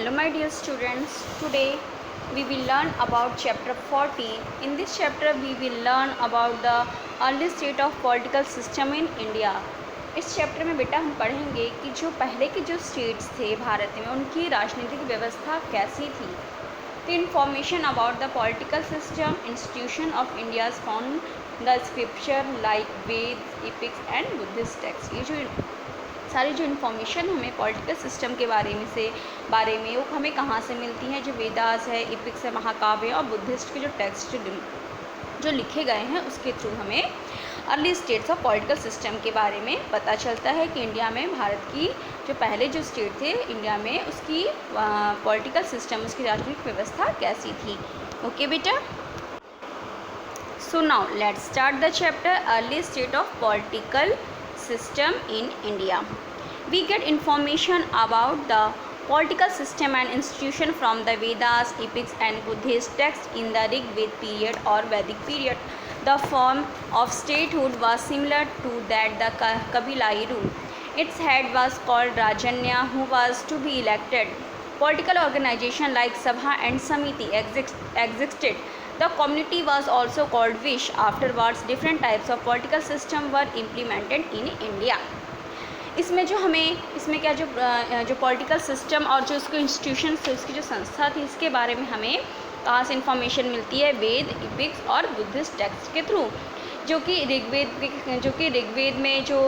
Hello my dear students, today we will learn about chapter 14. In this chapter we will learn about the early state of political system in India. इस chapter में बेटा हम पढ़ेंगे कि जो पहले के जो स्टेट्स थे भारत में उनकी राजनीतिक व्यवस्था कैसी थी. The information about the political system, institution of India's found the scripture like Veds, epics and Buddhist texts. ये जो सारी जो इन्फॉर्मेशन हमें पॉलिटिकल सिस्टम के बारे में वो हमें कहाँ से मिलती हैं. जो वेदास है, इपिक्स है, महाकाव्य और बुद्धिस्ट के जो टेक्स्ट जो लिखे गए हैं उसके थ्रू हमें early states of political system के बारे में पता चलता है कि इंडिया में भारत की जो पहले जो स्टेट थे इंडिया में उसकी पॉलिटिकल सिस्टम, उसकी राजनीतिक व्यवस्था कैसी थी. ओके बेटा. So now let's start the chapter early state of political system in India. We get information about the political system and institution from the Vedas, epics and Buddhist texts in the Rig Veda period or Vedic period. The form of statehood was similar to that the Kabilai rule. Its head was called Rajanya, who was to be elected. Political organization like Sabha and Samiti existed. The community was also called Vish. Afterwards, different types of political system were implemented in India. इसमें क्या जो political system और जो उसको institution थे, उसकी जो संस्था थी, इसके बारे में हमें कहाँ से इन्फॉर्मेशन मिलती है. वेद, इपिक्स और बुद्धिस्ट टेक्स्ट के थ्रू. जो कि ऋग्वेद में जो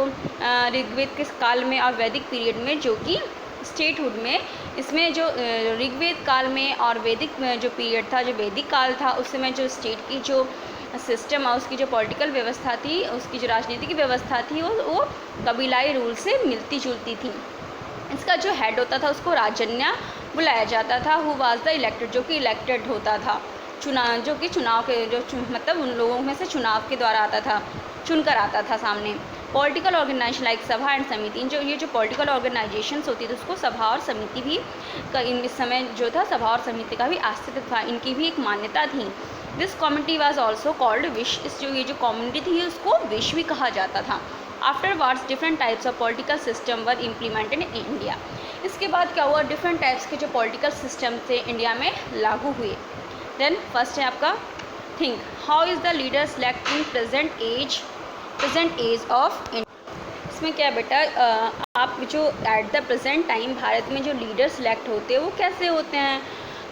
ऋग्वेद के काल में और वैदिक पीरियड में जो कि स्टेटहुड में, इसमें जो ऋग्वेद काल में और वैदिक में जो पीरियड था, जो वैदिक काल था, उस समय जो स्टेट की जो सिस्टम और उसकी जो पॉलिटिकल व्यवस्था थी, उसकी जो राजनीतिक व्यवस्था थी वो कबीलाई रूल से मिलती जुलती थी. इसका जो हेड होता था उसको राजन्या बुलाया जाता था. हु वाज द इलेक्टेड, जो कि इलेक्टेड होता था, जो कि चुनाव के मतलब उन लोगों में से चुनाव के द्वारा आता था, चुनकर आता था सामने. पॉलिटिकल ऑर्गेनाइजेशन लाइक सभा एंड समिति, ये जो पॉलिटिकल ऑर्गेनाइजेशंस होती थी उसको सभा और समिति भी इस समय जो था सभा और समिति का भी अस्तित्व था, इनकी भी एक मान्यता थी. This community was also called wish. ये जो कम्युनिटी थी उसको विश भी कहा जाता था. Afterwards different types of political system were implemented in India. इसके बाद क्या हुआ, डिफरेंट टाइप्स के जो पॉलिटिकल सिस्टम थे इंडिया में लागू हुए. देन फर्स्ट है आपका think how is the leader select in present age of India. इसमें क्या बेटा, आप जो at the present time Bharat में जो लीडर सेलेक्ट होते हैं वो कैसे होते हैं.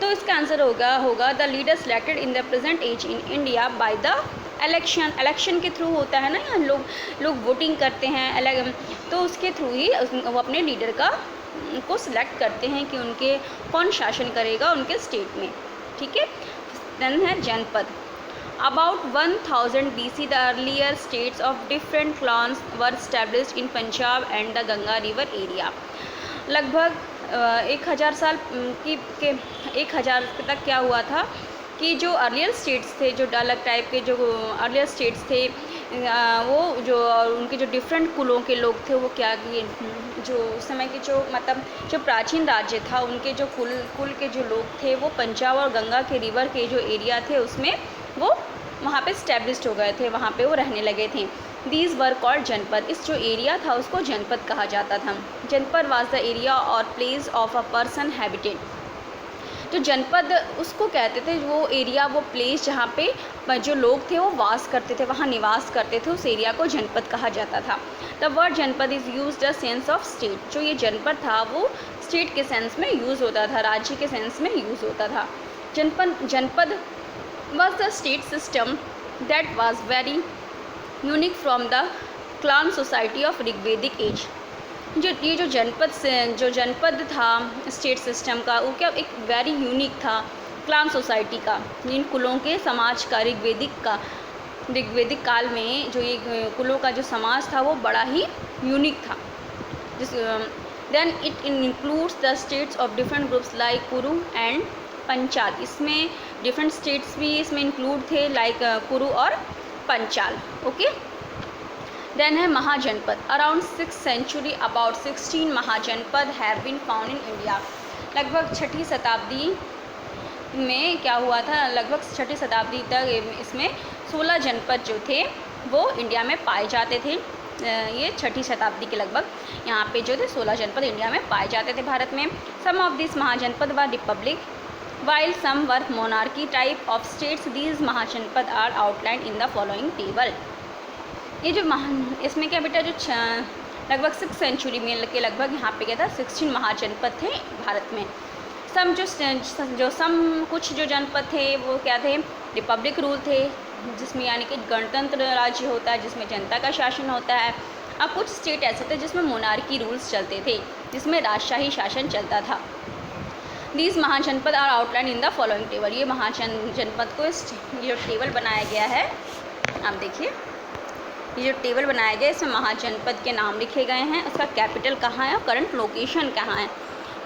तो इसका आंसर होगा the leader selected in the present age in India by the election के थ्रू होता है ना. यहाँ लोग वोटिंग करते हैं, तो उसके थ्रू ही वो अपने लीडर को सिलेक्ट करते हैं कि उनके कौन शासन करेगा उनके स्टेट में. ठीक है. देन है जनपद. About 1000 BC, the earlier states of different clans were established in Punjab and the Ganga River area. लगभग 1000 साल के 1000 तक क्या हुआ था कि जो अर्लियर स्टेट्स थे, जो अलग टाइप के जो अर्लियर स्टेट्स थे, वो जो उनके जो डिफरेंट कुलों के लोग थे वो क्या किए, जो उस समय के जो प्राचीन राज्य था उनके जो कुल के जो लोग थे वो पंजाब और गंगा के रिवर के जो एरिया थे उसमें वो वहाँ पे स्टैब्लिश्ड हो गए थे, वहाँ पे वो रहने लगे थे. दीज वर कॉल्ड जनपद. इस जो एरिया था उसको जनपद कहा जाता था. जनपद वाज द एरिया और place of a person habited. जो जनपद उसको कहते थे, वो एरिया, वो प्लेस जहाँ पे जो लोग थे वो वास करते थे, वहाँ निवास करते थे, उस एरिया को जनपद कहा जाता था. द वर्ड जनपद is use the sense of state. जो ये जनपद था वो स्टेट के सेंस में यूज़ होता था, राज्य के सेंस में यूज़ होता था. जनपद was the state system that was very unique from the clan society of Rigvedic age. ये जो जनपद था स्टेट सिस्टम का, वो क्या एक वेरी यूनिक था क्लान सोसाइटी का, इन कुलों के समाज का. ऋग्वेदिक काल में जो ये कुलों का जो समाज था वो बड़ा ही यूनिक था. Then it includes the states of different groups like Kuru and Panchal. इसमें डिफरेंट स्टेट्स भी इसमें इंक्लूड थे लाइक कुरु और पंचाल. ओके. देन है mahajanapada. Around 6th century about 16 mahajanapada have been found in India. लगभग 6ठी शताब्दी में क्या हुआ था, लगभग 6ठी शताब्दी तक इसमें 16 जनपद जो थे वो इंडिया में पाए जाते थे. ये 6ठी शताब्दी के लगभग यहाँ पे जो थे 16 जनपद इंडिया में पाए जाते थे भारत में। सम of this mahajanapada were republic while some were monarchy type of states. These mahajanapada are outline in the following table. ये जो इसमें क्या बेटा जो लगभग 6 सेंचुरी में के लगभग यहाँ पे क्या था 16 महाजनपद थे भारत में। कुछ जो जनपद थे वो क्या थे रिपब्लिक रूल थे, जिसमें यानी कि गणतंत्र राज्य होता है जिसमें जनता का शासन होता है। अब कुछ स्टेट ऐसे थे जिसमें मोनार्की रूल्स चलते थे, जिसमें राजशाही शासन चलता था। These mahajanapada are outline in the following table. ये महाजनपद को ये टेबल बनाया गया है, आप देखिए ये जो टेबल बनाया गया है इसमें महाजनपद के नाम लिखे गए हैं, उसका कैपिटल कहाँ है और करंट लोकेशन कहाँ है।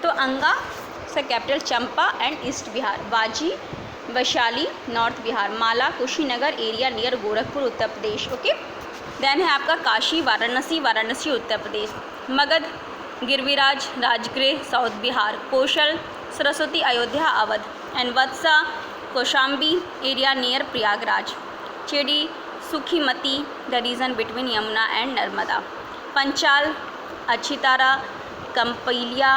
तो अंगा उसका capital Champa and east Bihar, Vajji Vaishali north Bihar, Malla Kushinagar area near Gorakhpur Uttar Pradesh. Okay, then है आपका Kashi Varanasi Uttar Pradesh, Magadha Girivraj Rajgriha south Bihar, Kosala Saraswati Ayodhya Awadh, and Vatsa Kaushambi area near Prayagraj, Chedi Suktimati the region between Yamuna and Narmada, Panchala Ahichhatra Kampilya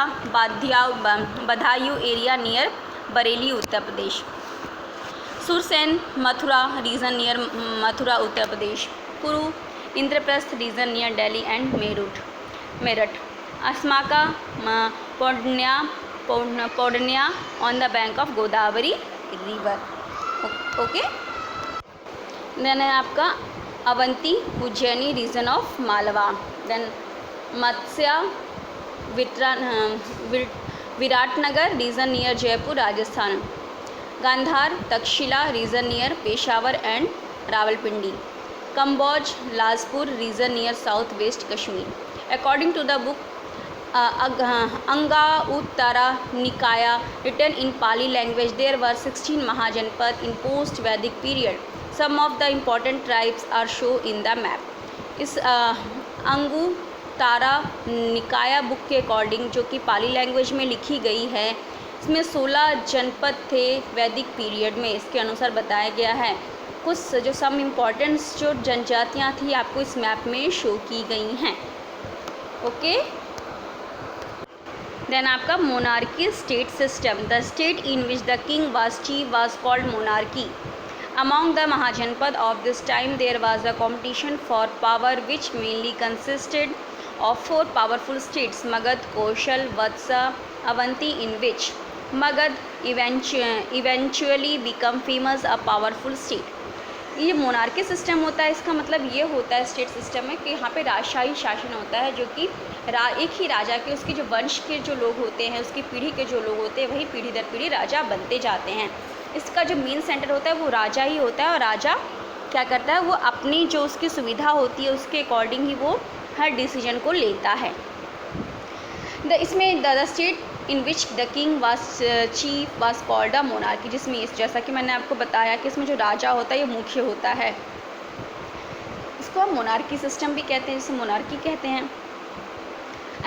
Budaun area near Bareilly Uttar Pradesh, Surasena Mathura region near Mathura Uttar Pradesh, Kuru Indraprastha reason near Delhi and Meerut, Assaka Paudanya on the bank of Godavari river. Okay, then है आपका Avanti Ujjaini region of Malwa, then Matsya Viratnagar region near Jaipur Rajasthan, Gandhara Taxila region near Peshawar and Rawalpindi, Kamboja Lajpur region near south west Kashmir. According to the book Anguttara Nikaya written in Pali language, there were 16 Mahajanpad in post-Vedic period. Some of the important tribes are shown in the map. इस अंगुत्तारा निकाया book के according जो कि पाली language में लिखी गई है, इसमें 16 जनपद थे वैदिक पीरियड में, इसके अनुसार बताया गया है। कुछ जो सम इम्पॉर्टेंट जो जनजातियाँ थी आपको इस मैप में शो की गई हैं। ओके, देन आपका monarchy state system, the state in which the king was chief was called monarchy. Among the Mahajanpad of this time there was a competition for power which mainly consisted of 4 powerful states, Magad, Koshal, Vatsa, Avanti, in which Magad eventually become famous a powerful state. ये monarchy system होता है, इसका मतलब ये होता है state system में कि यहाँ पे राजशाही शासन होता है, जो कि एक ही राजा के उसके जो वंश के जो लोग होते हैं, उसकी पीढ़ी के जो लोग होते हैं, वही पीढ़ी दर पीढ़ी राजा बनते जाते हैं। इसका जो मेन सेंटर होता है वो राजा ही होता है, और राजा क्या करता है, वो अपनी जो उसकी सुविधा होती है उसके अकॉर्डिंग ही वो हर डिसीजन को लेता है। इसमें the state in which the king was chief was called a monarchy, जिसमें जैसा कि मैंने आपको बताया कि इसमें जो राजा होता है ये मुख्य होता है, इसको हम मोनार्की सिस्टम भी कहते हैं, जिसे मोनार्की कहते हैं।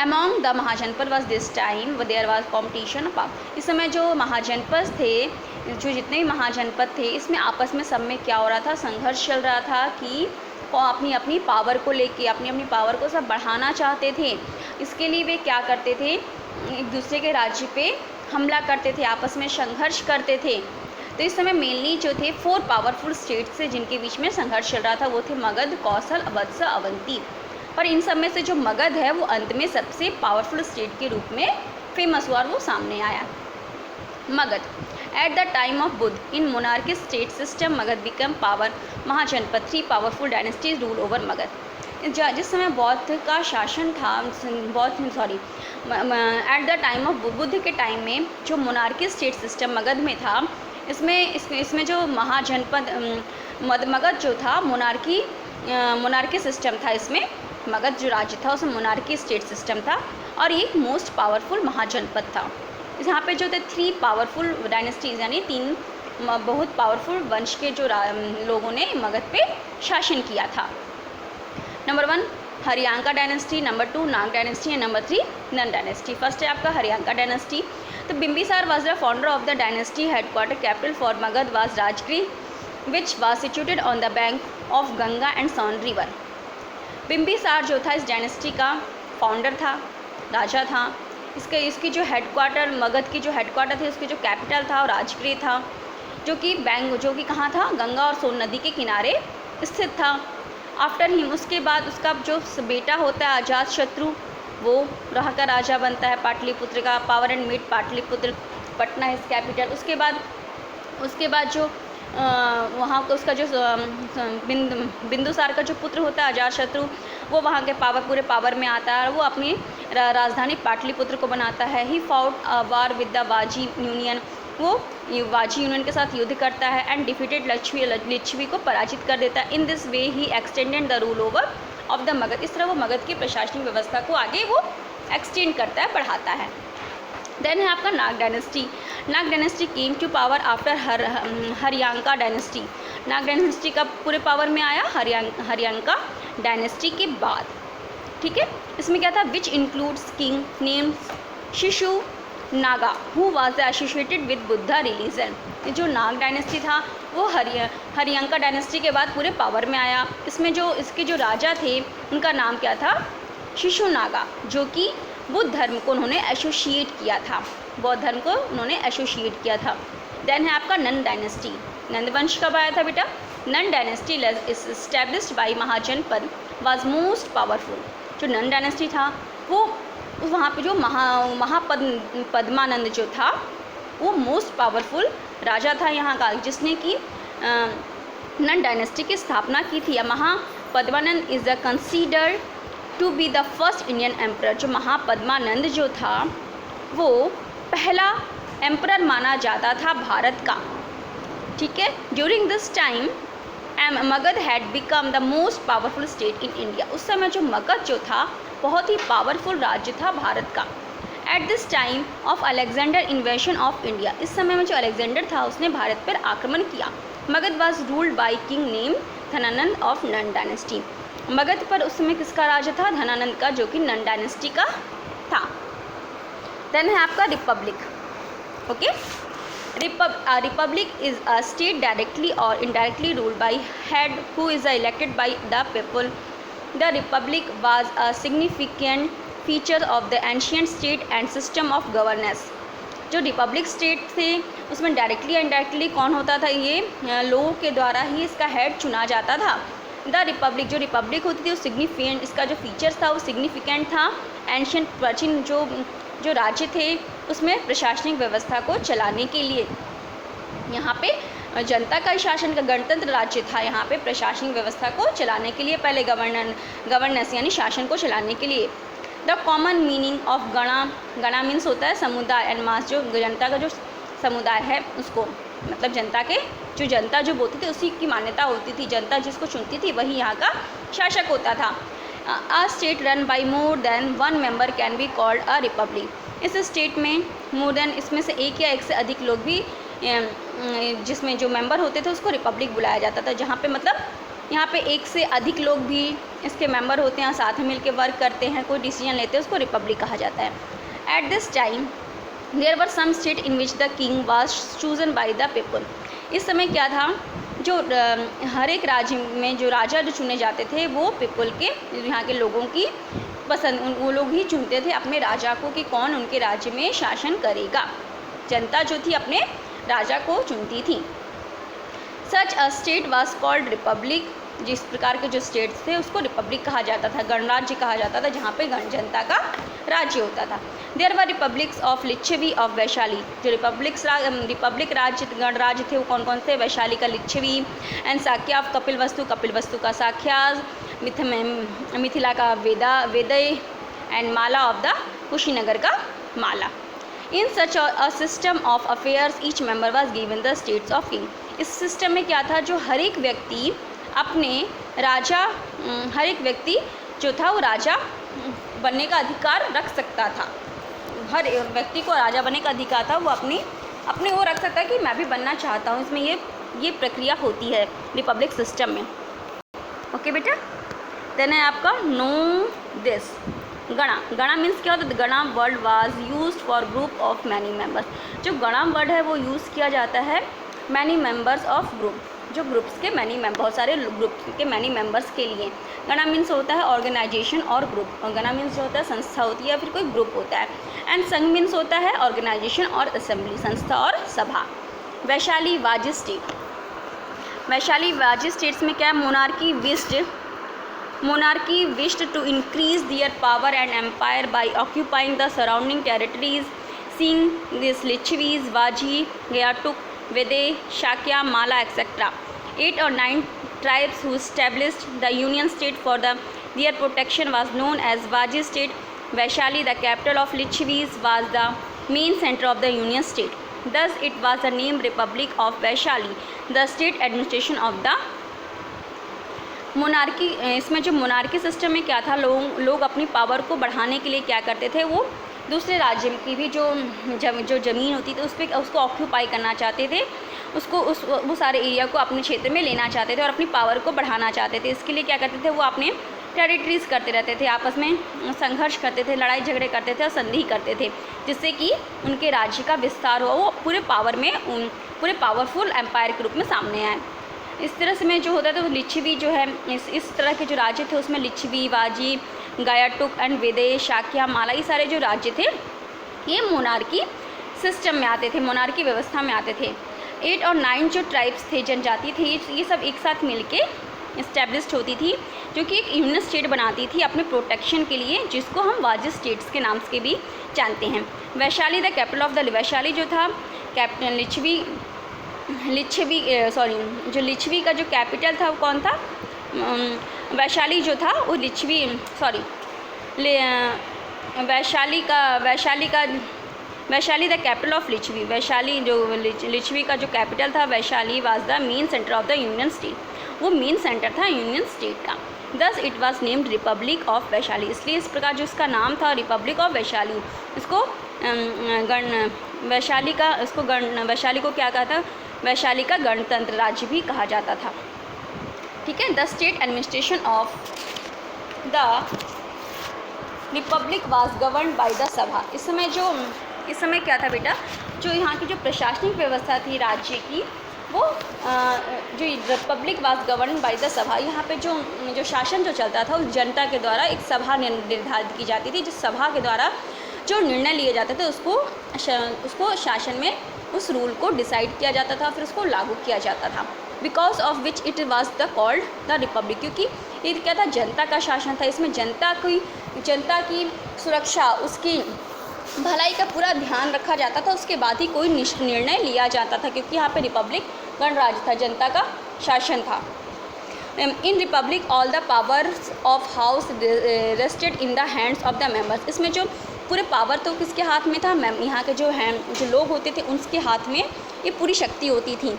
Among the महाजनपद was this time there was competition about, इस समय जो महाजनपद थे, जो जितने भी महाजनपद थे, इसमें आपस में सब में क्या हो रहा था, संघर्ष चल रहा था कि अपनी अपनी पावर को लेके अपनी अपनी पावर को सब बढ़ाना चाहते थे। इसके लिए वे क्या करते थे, एक दूसरे के राज्य पे हमला करते थे, आपस में संघर्ष करते थे। तो इस समय मेनली जो थे 4 पावरफुल स्टेट्स से जिनके बीच में संघर्ष चल रहा था, वो थे मगध, कौशल, वत्सा, अवंती। पर इन सब में से जो मगध है वो अंत में सबसे पावरफुल स्टेट के रूप में फेमस हुआ और वो सामने आया। Magadha at the time of Buddha in monarchy state system Magadha become power mahajanapada, 3 powerful dynasties rule over Magadha. जिस समय बौद्ध का शासन था, at the time of Buddha के टाइम में जो मोनार्की स्टेट सिस्टम मगध में था, इसमें जो महाजनपद मगध जो था मोनार्की सिस्टम था, इसमें मगध जो राज्य था उसमें मोनार्की स्टेट सिस्टम था, और ये मोस्ट पावरफुल महाजनपद था। यहाँ पे जो थे 3 पावरफुल डायनेस्टीज यानी 3 बहुत पावरफुल वंश के जो लोगों ने मगध पे शासन किया था। Number 1 Haryanka dynasty, number 2 Nag dynasty and number 3 Nanda dynasty. First है आपका हरियांका डायनेस्टी। तो Bimbisara was the founder of the dynasty, headquarter capital for Magadha was Rajgriha which was situated on the bank of Ganga and Son river. Bimbisara जो था इस डायनेस्टी का founder था, राजा था। इसकी जो हेडक्वार्टर, मगध की जो हेडक्वार्टर थी, उसकी जो कैपिटल था वो राजगृह था, जो कि कहाँ था, गंगा और सोन नदी के किनारे स्थित था। आफ्टर हिम, उसके बाद उसका जो बेटा होता है अजात शत्रु, वो रहा का राजा बनता है पाटलिपुत्र का। Power and meet Pataliputra, Patna is capital. उसके बाद जो वहाँ का उसका जो बिंदुसार का जो पुत्र होता है अजातशत्रु, वो वहाँ के पूरे पावर में आता है और वो अपनी राजधानी पाटलिपुत्र को बनाता है। He fought a war with the Vajji union, वो वाजी यूनियन के साथ युद्ध करता है एंड डिफीटेड लिच्छवी को पराजित कर देता है। In this way he extended the rule over of the Magadh, इस तरह वो मगध की प्रशासनिक व्यवस्था को आगे वो एक्सटेंड करता है, बढ़ाता है। देन है आपका Nag dynasty. Nag dynasty came to power after Haryanka dynasty. Nag dynasty का पूरे पावर में आया हरियांका डायनेस्टी के बाद, ठीक है। इसमें क्या था, विच इंक्लूड्स किंग नेम शिशु Naga who was associated with Buddha religion. जो नाग डायनेस्टी था वो हरियांका डायनेस्टी के बाद पूरे पावर में आया। इसमें जो इसके जो राजा थे उनका नाम क्या था, शिशु नागा, जो कि बुद्ध धर्म को उन्होंने एसोसिएट किया था, बौद्ध धर्म को उन्होंने एसोसिएट किया था। देन है आपका नंद डायनेस्टी। नंद वंश कब आया था बेटा, Nanda dynasty established by mahajanapada was most powerful. जो नंद डायनेस्टी था वो वहाँ पे जो पद्मानंद जो था वो मोस्ट पावरफुल राजा था यहाँ का, जिसने कि नंद डायनेस्टी की स्थापना की थी। Mahapadmananda is the considered to be the first Indian emperor. जो महापद्मानंद जो था वो पहला एम्परर माना जाता था भारत का, ठीक है। During this time Magadh had become the most powerful state in India. उस समय जो मगध जो था बहुत ही पावरफुल राज्य था भारत का। Eight this time of Alexander इन्वेशन of India, इस समय में जो अलेक्जेंडर था उसने भारत पर आक्रमण किया। Magadh was ruled by king name Dhanananda of Nand dynasty. Magadh पर उस समय किसका राज्य था, धनानंद का, जो कि नंद डायनेस्टी का था। देन है आपका republic, okay. Republic is a state directly or indirectly ruled by head who is elected by the people. The republic was a significant feature of the ancient state and system of governance। जो Republic state थे उसमें directly या indirectly कौन होता था, ये लोगों के द्वारा ही इसका हेड चुना जाता था। द रिपब्लिक, जो रिपब्लिक होती थी वो सिग्निफिकेंट, इसका जो फीचर्स था वो सिग्निफिकेंट था। एंशियंट प्राचीन जो राज्य थे उसमें प्रशासनिक व्यवस्था को चलाने के लिए, यहाँ पे जनता का शासन का गणतंत्र राज्य था। यहाँ पे प्रशासनिक व्यवस्था को चलाने के लिए पहले गवर्नेंस यानी शासन को चलाने के लिए। द कॉमन मीनिंग ऑफ गणा मीन्स होता है समुदाय एंड मास, जो जनता का जो समुदाय है उसको, मतलब जनता जो बोलती थी उसी की मान्यता होती थी। जनता जिसको चुनती थी वही यहाँ का शासक होता था। A state run by more than one member can be called a republic. इस स्टेट में मोर देन, इसमें से एक या एक से अधिक लोग भी जिसमें जो मेंबर होते थे उसको रिपब्लिक बुलाया जाता था। जहाँ पे मतलब यहाँ पे एक से अधिक लोग भी इसके मेंबर होते हैं, साथ में मिलकर वर्क करते हैं, कोई डिसीजन लेते हैं, उसको रिपब्लिक कहा जाता है। At this time there were some state in which the king was chosen by the people. इस समय क्या था, जो हर एक राज्य में जो राजा जो चुने जाते थे वो पीपल के, यहाँ के लोगों की पसंद, वो लोग ही चुनते थे अपने राजा को कि कौन उनके राज्य में शासन करेगा। जनता जो थी अपने राजा को चुनती थी। Such a state was called republic. जिस प्रकार के जो स्टेट्स थे उसको रिपब्लिक कहा जाता था, गणराज्य कहा जाता था, जहाँ पे जनता का राज्य होता था। There were republics of Licchavi of Vaishali. जो रिपब्लिक राज्य गणराज्य थे वो कौन कौन से, वैशाली का लिच्छवी एंड साक्य ऑफ कपिलवस्तु का साक्याज, मिथिला का Videha and Malla of the Kushinagar का Malla. In such a system of affairs each member was given the states of king. इस सिस्टम में क्या था, जो हर एक व्यक्ति अपने राजा, हर एक व्यक्ति जो था वो राजा बनने का अधिकार रख सकता था। हर व्यक्ति को राजा बनने का अधिकार था, वो अपने वो रख सकता है कि मैं भी बनना चाहता हूँ। इसमें ये प्रक्रिया होती है रिपब्लिक सिस्टम में, ओके बेटा। देन है आपका नो दिस गणा मीन्स क्या होता है, गणा word was used for group of many members. जो गणा वर्ड है वो यूज़ किया जाता है मैनी मेंबर्स ऑफ ग्रुप। जो ग्रुप्स के बहुत सारे ग्रुप्स के मैनी मेंबर्स के लिए। गणा मीन्स होता है ऑर्गेनाइजेशन और ग्रुप, और गणा मीन्स जो होता है संस्था होती है या फिर कोई ग्रुप होता है, एंड संघ मीन्स होता है ऑर्गेनाइजेशन और असेंबली, संस्था और सभा। वैशाली वाजी स्टेट, वैशाली वाजी स्टेट्स में क्या है, monarchy wished to increase their power and empire by occupying the surrounding territories. Seeing this, Lichvis, Vaji, Gayatuk, Vede, Shakya, Mala, etc. 8 or 9 tribes who established the union state for their protection was known as Vaji state. Vaishali, the capital of Lichvis, was the main center of the union state. Thus, it was the name Republic of Vaishali, the state administration of the monarchy. इसमें जो monarchy system में क्या था, लोग अपनी power को बढ़ाने के लिए क्या करते थे, वो दूसरे राज्य की भी जो ज़मीन होती थी उसको ऑक्यूपाई करना चाहते थे, वो सारे एरिया को अपने क्षेत्र में लेना चाहते थे और अपनी पावर को बढ़ाना चाहते थे। इसके लिए क्या करते थे, वो अपने टेरिटरीज़ करते रहते थे, आपस में संघर्ष करते थे, लड़ाई झगड़े करते थे और संधि करते थे, जिससे कि उनके राज्य का विस्तार हुआ, वो पूरे पावरफुल एम्पायर के रूप में सामने आए। इस तरह से में जो होता था, तो लिच्छवी जो है, इस तरह के जो राज्य थे उसमें लिच्छवी, वाजी, गायाटुक एंड वेदे, शाक्या, माला, ये सारे जो राज्य थे ये मोनार्की सिस्टम में आते थे, मोनार्की व्यवस्था में आते थे। 8 और 9 जो ट्राइब्स थे, जनजाति थे, ये सब एक साथ मिलके इस्टेब्लिश्ड होती थी, जो कि एक यूनियन स्टेट बनाती थी अपने प्रोटेक्शन के लिए, जिसको हम वाजी स्टेट्स के नाम से भी जानते हैं। Vaishali the capital of the, Vaishali जो था कैपिटल लिच्छवी का जो कैपिटल था वो कौन था, वैशाली जो था वो Vaishali the capital of Lichchhavi, Vaishali जो लिच्छवी का जो कैपिटल था Vaishali was the main centre of the union state, वो मेन सेंटर था यूनियन स्टेट का। Thus it was named republic of Vaishali, इसलिए इस प्रकार जो इसका नाम था रिपब्लिक ऑफ वैशाली, इसको वैशाली को क्या कहा था, वैशाली का गणतंत्र राज्य भी कहा जाता था। ठीक है। The state administration of the Republic was governed by the सभा। इस समय क्या था बेटा, जो यहाँ की जो प्रशासनिक व्यवस्था थी राज्य की, वो जो Republic was govern by the सभा, यहाँ पे जो शासन जो चलता था उस जनता के द्वारा एक सभा निर्धारित की जाती थी, जिस सभा के द्वारा जो निर्णय लिए जाते थे उसको शासन में उस रूल को डिसाइड किया जाता था, फिर उसको लागू किया जाता था। Because of which it was the called the Republic, क्योंकि ये क्या था, जनता का शासन था, इसमें जनता की सुरक्षा, उसकी भलाई का पूरा ध्यान रखा जाता था, उसके बाद ही कोई निर्णय लिया जाता था, क्योंकि यहाँ पे रिपब्लिक गणराज्य था, जनता का शासन था। In republic all the powers of house rested in the hands of the members. इसमें जो पूरे पावर तो किसके हाथ में था, यहाँ के जो लोग होते थे उनके हाथ में ये पूरी शक्ति होती थी।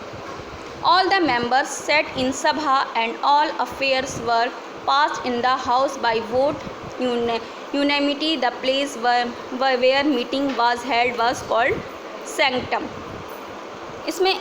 ऑल द मेंबर्स सेट इन सभा and all affairs were passed in the house by vote unanimity. The place where meeting was held was called sanctum. इसमें